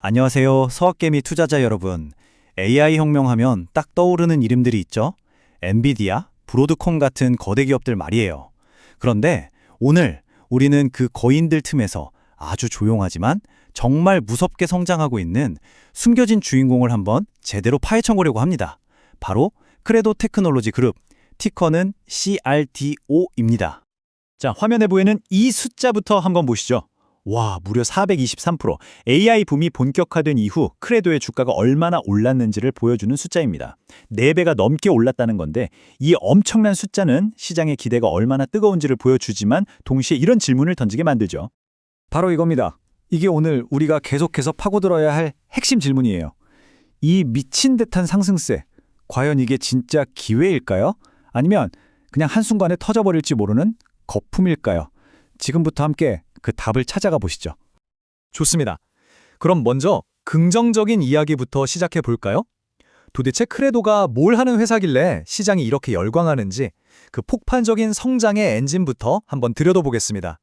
안녕하세요. 서학개미 투자자 여러분. AI 혁명하면 딱 떠오르는 이름들이 있죠? 엔비디아, 브로드콤 같은 거대 기업들 말이에요. 그런데 오늘 우리는 그 거인들 틈에서 아주 조용하지만 정말 무섭게 성장하고 있는 숨겨진 주인공을 한번 제대로 파헤쳐 보려고 합니다. 바로 크레도 테크놀로지 그룹, 티커는 CRDO입니다. 자, 화면에 보이는 이 숫자부터 한번 보시죠. 와, 무려 423%. AI 붐이 본격화된 이후 크레도의 주가가 얼마나 올랐는지를 보여주는 숫자입니다. 4배가 넘게 올랐다는 건데 이 엄청난 숫자는 시장의 기대가 얼마나 뜨거운지를 보여주지만 동시에 이런 질문을 던지게 만들죠. 바로 이겁니다. 이게 오늘 우리가 계속해서 파고들어야 할 핵심 질문이에요. 이 미친 듯한 상승세, 과연 이게 진짜 기회일까요? 아니면 그냥 한순간에 터져버릴지 모르는 거품일까요? 지금부터 함께 그 답을 찾아가 보시죠. 좋습니다. 그럼 먼저 긍정적인 이야기부터 시작해 볼까요? 도대체 크레도가 뭘 하는 회사길래 시장이 이렇게 열광하는지 그 폭발적인 성장의 엔진부터 한번 들여다보겠습니다.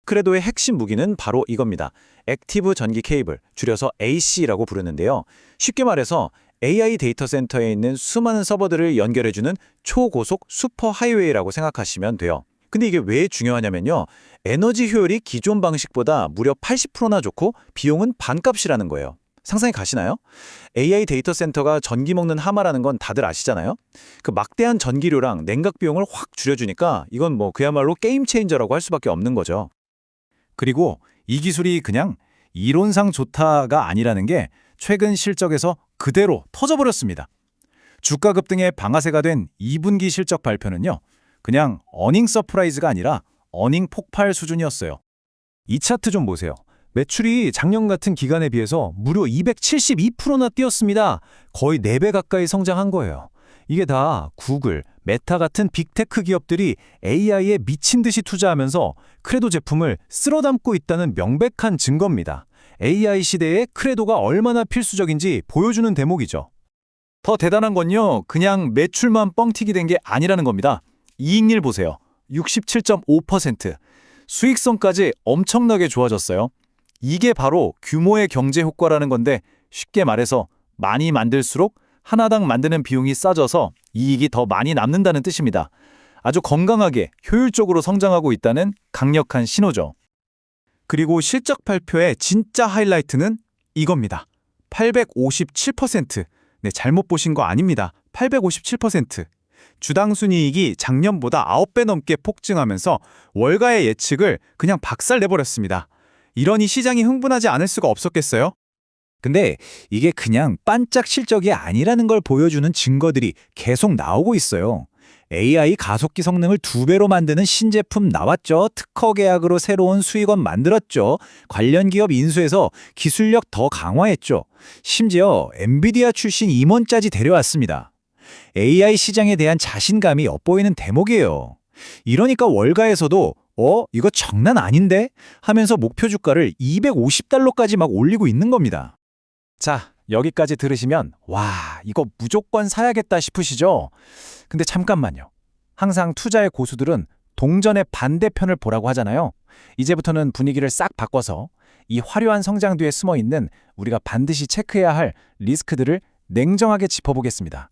크레도의 핵심 무기는 바로 이겁니다. 액티브 전기 케이블, 줄여서 AC라고 부르는데요. 쉽게 말해서 AI 데이터 센터에 있는 수많은 서버들을 연결해주는 초고속 슈퍼 하이웨이라고 생각하시면 돼요. 근데 이게 왜 중요하냐면요. 에너지 효율이 기존 방식보다 무려 80%나 좋고 비용은 반값이라는 거예요. 상상이 가시나요? AI 데이터 센터가 전기 먹는 하마라는 건 다들 아시잖아요? 그 막대한 전기료랑 냉각 비용을 확 줄여주니까 이건 뭐 그야말로 게임 체인저라고 할 수밖에 없는 거죠. 그리고 이 기술이 그냥 이론상 좋다가 아니라는 게 최근 실적에서 그대로 터져버렸습니다. 주가 급등의 방아쇠가 된 2분기 실적 발표는요. 그냥 어닝 서프라이즈가 아니라 어닝 폭발 수준이었어요. 이 차트 좀 보세요. 매출이 작년 같은 기간에 비해서 무려 272%나 뛰었습니다. 거의 4배 가까이 성장한 거예요. 이게 다 구글, 메타 같은 빅테크 기업들이 AI에 미친 듯이 투자하면서 크레도 제품을 쓸어 담고 있다는 명백한 증거입니다. AI 시대에 크레도가 얼마나 필수적인지 보여주는 대목이죠. 더 대단한 건요, 그냥 매출만 뻥튀기 된 게 아니라는 겁니다. 이익률 보세요. 67.5%. 수익성까지 엄청나게 좋아졌어요. 이게 바로 규모의 경제 효과라는 건데 쉽게 말해서 많이 만들수록 하나당 만드는 비용이 싸져서 이익이 더 많이 남는다는 뜻입니다. 아주 건강하게 효율적으로 성장하고 있다는 강력한 신호죠. 그리고 실적 발표의 진짜 하이라이트는 이겁니다. 857%. 네, 잘못 보신 거 아닙니다. 857%. 주당 순이익이 작년보다 9배 넘게 폭증하면서 월가의 예측을 그냥 박살내버렸습니다. 이러니 시장이 흥분하지 않을 수가 없었겠어요? 근데 이게 그냥 반짝 실적이 아니라는 걸 보여주는 증거들이 계속 나오고 있어요. AI 가속기 성능을 2배로 만드는 신제품 나왔죠. 특허 계약으로 새로운 수익원 만들었죠. 관련 기업 인수해서 기술력 더 강화했죠. 심지어 엔비디아 출신 임원까지 데려왔습니다. AI 시장에 대한 자신감이 엿보이는 대목이에요. 이러니까 월가에서도 이거 장난 아닌데? 하면서 목표 주가를 $250까지 막 올리고 있는 겁니다. 자, 여기까지 들으시면 와, 이거 무조건 사야겠다 싶으시죠? 근데 잠깐만요. 항상 투자의 고수들은 동전의 반대편을 보라고 하잖아요. 이제부터는 분위기를 싹 바꿔서 이 화려한 성장 뒤에 숨어있는 우리가 반드시 체크해야 할 리스크들을 냉정하게 짚어보겠습니다.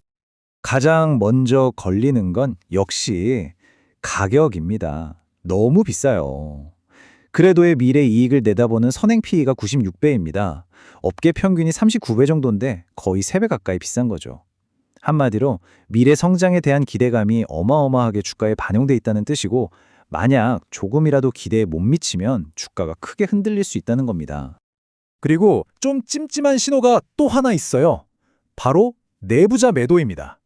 가장 먼저 걸리는 건 역시 가격입니다. 너무 비싸요. 크레도의 미래 이익을 내다보는 선행 PE가 96배입니다. 업계 평균이 39배 정도인데 거의 3배 가까이 비싼 거죠. 한마디로 미래 성장에 대한 기대감이 어마어마하게 주가에 반영돼 있다는 뜻이고 만약 조금이라도 기대에 못 미치면 주가가 크게 흔들릴 수 있다는 겁니다. 그리고 좀 찜찜한 신호가 또 하나 있어요. 바로 내부자 매도입니다.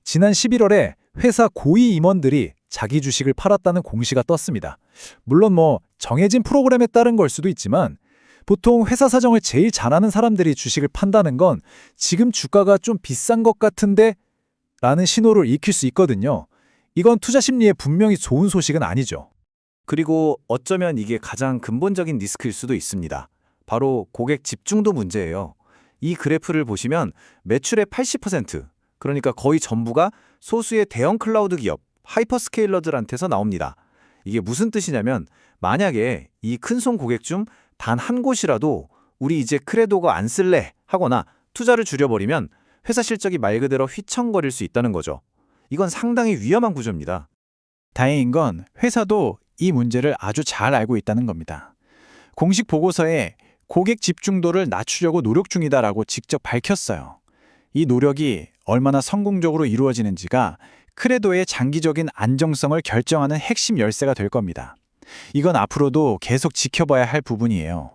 지난 11월에 회사 고위 임원들이 자기 주식을 팔았다는 공시가 떴습니다. 물론 정해진 프로그램에 따른 걸 수도 있지만 보통 회사 사정을 제일 잘 아는 사람들이 주식을 판다는 건 지금 주가가 좀 비싼 것 같은데 라는 신호를 익힐 수 있거든요. 이건 투자 심리에 분명히 좋은 소식은 아니죠. 그리고 어쩌면 이게 가장 근본적인 리스크일 수도 있습니다. 바로 고객 집중도 문제예요. 이 그래프를 보시면 매출의 80%, 그러니까 거의 전부가 소수의 대형 클라우드 기업, 하이퍼스케일러들한테서 나옵니다. 이게 무슨 뜻이냐면 만약에 이 큰손 고객 중 단 한 곳이라도 우리 이제 크레도가 안 쓸래 하거나 투자를 줄여버리면 회사 실적이 말 그대로 휘청거릴 수 있다는 거죠. 이건 상당히 위험한 구조입니다. 다행인 건 회사도 이 문제를 아주 잘 알고 있다는 겁니다. 공식 보고서에 고객 집중도를 낮추려고 노력 중이다라고 직접 밝혔어요. 이 노력이 얼마나 성공적으로 이루어지는지가 크레도의 장기적인 안정성을 결정하는 핵심 열쇠가 될 겁니다. 이건 앞으로도 계속 지켜봐야 할 부분이에요.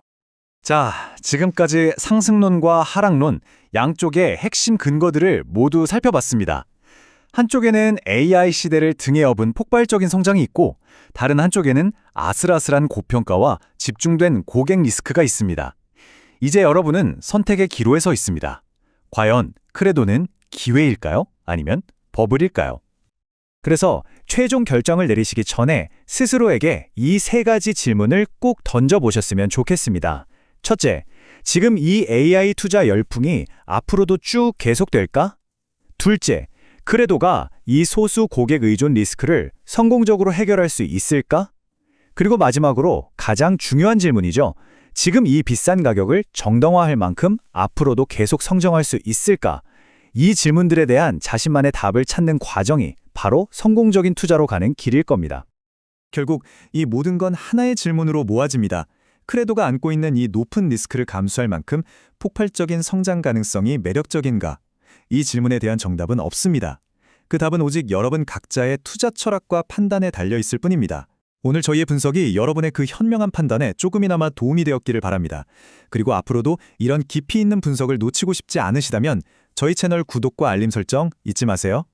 자, 지금까지 상승론과 하락론, 양쪽의 핵심 근거들을 모두 살펴봤습니다. 한쪽에는 AI 시대를 등에 업은 폭발적인 성장이 있고, 다른 한쪽에는 아슬아슬한 고평가와 집중된 고객 리스크가 있습니다. 이제 여러분은 선택의 기로에 서 있습니다. 과연 크레도는 기회일까요? 아니면 버블일까요? 그래서 최종 결정을 내리시기 전에 스스로에게 이 세 가지 질문을 꼭 던져보셨으면 좋겠습니다. 첫째, 지금 이 AI 투자 열풍이 앞으로도 쭉 계속될까? 둘째, 크레도가 이 소수 고객 의존 리스크를 성공적으로 해결할 수 있을까? 그리고 마지막으로 가장 중요한 질문이죠. 지금 이 비싼 가격을 정당화할 만큼 앞으로도 계속 성장할 수 있을까? 이 질문들에 대한 자신만의 답을 찾는 과정이 바로 성공적인 투자로 가는 길일 겁니다. 결국 이 모든 건 하나의 질문으로 모아집니다. 크레도가 안고 있는 이 높은 리스크를 감수할 만큼 폭발적인 성장 가능성이 매력적인가? 이 질문에 대한 정답은 없습니다. 그 답은 오직 여러분 각자의 투자 철학과 판단에 달려 있을 뿐입니다. 오늘 저희의 분석이 여러분의 그 현명한 판단에 조금이나마 도움이 되었기를 바랍니다. 그리고 앞으로도 이런 깊이 있는 분석을 놓치고 싶지 않으시다면 저희 채널 구독과 알림 설정 잊지 마세요.